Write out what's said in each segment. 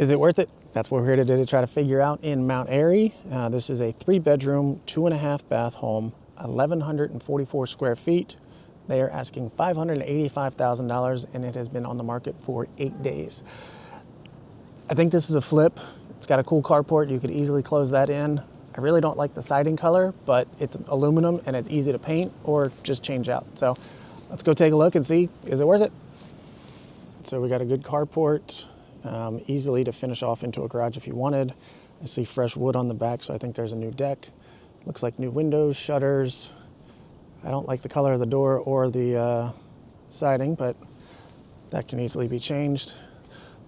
Is it worth it? That's what we're here today to try to figure out in Mount Airy. This is a 3-bedroom, 2.5 bath home, 1,144 square feet. They are asking $585,000 and it has been on the market for 8 days. I think this is a flip. It's got a cool carport. You could easily close that in. I really don't like the siding color, but it's aluminum and it's easy to paint or just change out. So let's go take a look and see, is it worth it? So we got a good carport, easily to finish off into a garage if you wanted. I see fresh wood on the back, so I think there's a new deck. Looks like new windows, shutters. I don't like the color of the door or the siding, but that can easily be changed.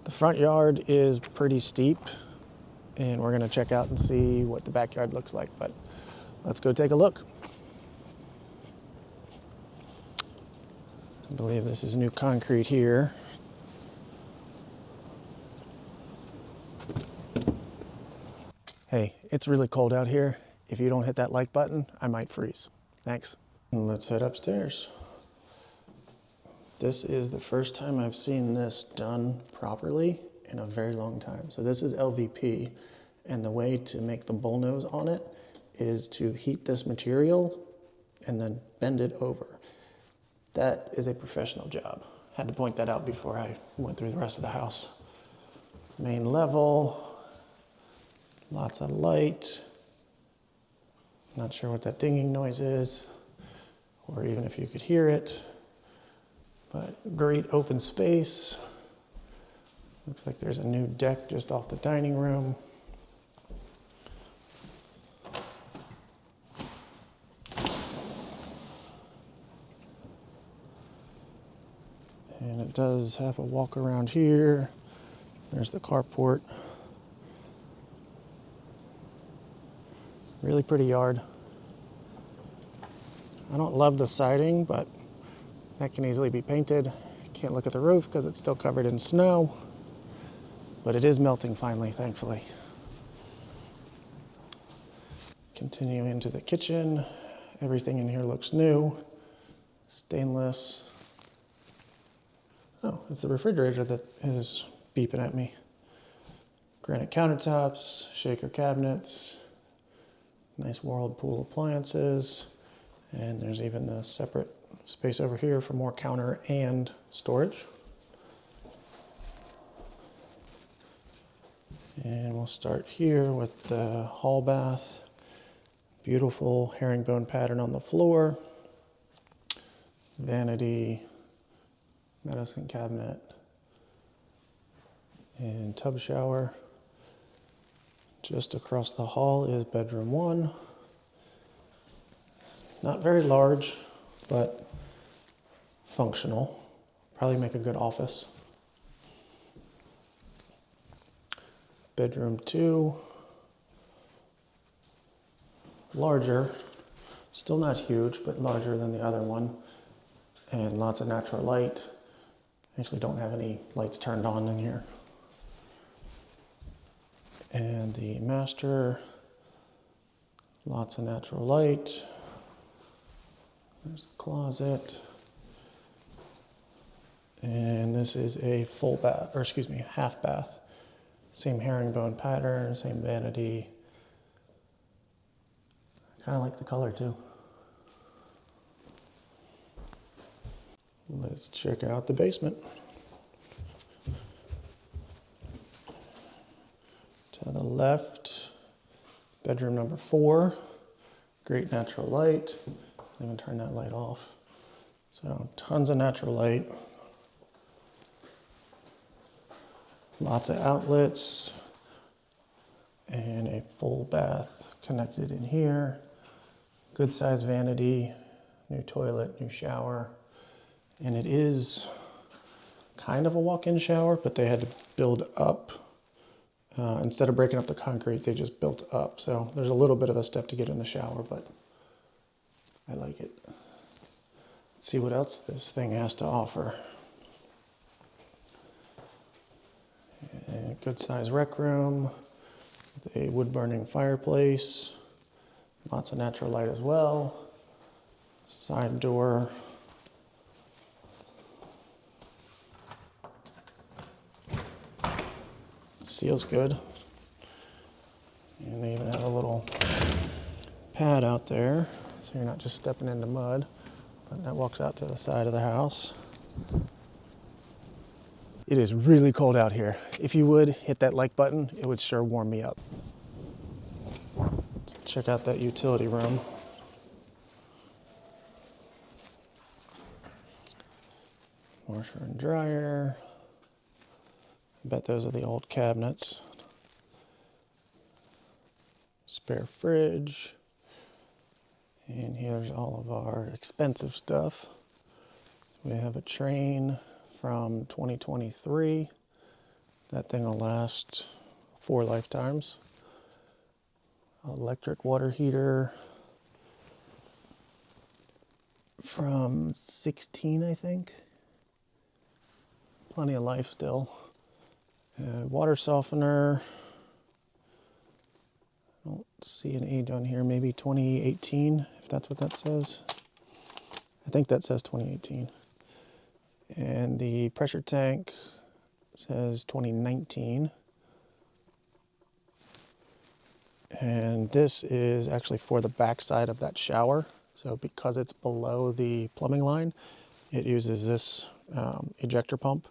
The front yard is pretty steep, and we're gonna check out and see what the backyard looks like, but let's go take a look. I believe this is new concrete here. Hey, it's really cold out here. If you don't hit that like button, I might freeze. Thanks. Let's head upstairs. This is the first time I've seen this done properly in a very long time. So this is LVP, and the way to make the bullnose on it is to heat this material and then bend it over. That is a professional job. Had to point that out before I went through the rest of the house. Main level. Lots of light. Not sure what that dinging noise is, or even if you could hear it, but great open space. Looks like there's a new deck just off the dining room. And it does have a walk around here. There's the carport. Really pretty yard. I don't love the siding, but that can easily be painted. Can't look at the roof because it's still covered in snow, but it is melting finally, thankfully. Continue into the kitchen. Everything in here looks new. Stainless. Oh, it's the refrigerator that is beeping at me. Granite countertops, shaker cabinets. Nice Whirlpool appliances, and there's even a separate space over here for more counter and storage. And we'll start here with the hall bath. Beautiful herringbone pattern on the floor. Vanity, medicine cabinet, and tub shower. Just across the hall is bedroom 1. Not very large, but functional. Probably make a good office. Bedroom 2. Larger. Still not huge, but larger than the other one. And lots of natural light. Actually don't have any lights turned on in here. And the master, lots of natural light. There's the closet. And this is a full bath, or excuse me, half bath. Same herringbone pattern, same vanity. Kind of like the color too. Let's check out the basement. To the left, bedroom number 4, great natural light. I'll even turn that light off. So tons of natural light. Lots of outlets and a full bath connected in here. Good size vanity, new toilet, new shower. And it is kind of a walk-in shower, but they had to build up. Instead of breaking up the concrete, they just built up. So there's a little bit of a step to get in the shower, but I like it. Let's see what else this thing has to offer. A good size rec room with a wood-burning fireplace. Lots of natural light as well. Side door. Seals good. And they even have a little pad out there, so you're not just stepping into mud. But that walks out to the side of the house. It is really cold out here. If you would hit that like button, it would sure warm me up. Let's check out that utility room. Washer and dryer. I bet those are the old cabinets. Spare fridge. And here's all of our expensive stuff. We have a Trane from 2023. That thing will last 4 lifetimes. Electric water heater from 16, I think. Plenty of life still. Water softener. I don't see an age on here, maybe 2018, if that's what that says. I think that says 2018. And the pressure tank says 2019. And this is actually for the back side of that shower. So because it's below the plumbing line, it uses this ejector pump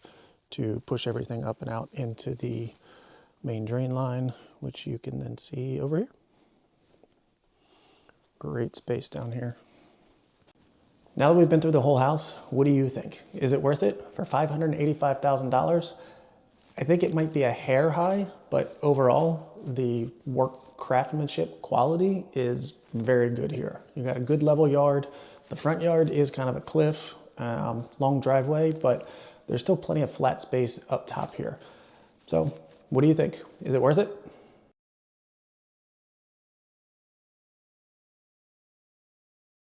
to push everything up and out into the main drain line, which you can then see over here. Great space down here. Now that we've been through the whole house, what do you think? Is it worth it for $585,000? I think it might be a hair high, but overall, the work craftsmanship quality is very good here. You got a good level yard. The front yard is kind of a cliff, long driveway, but there's still plenty of flat space up top here. So what do you think? Is it worth it?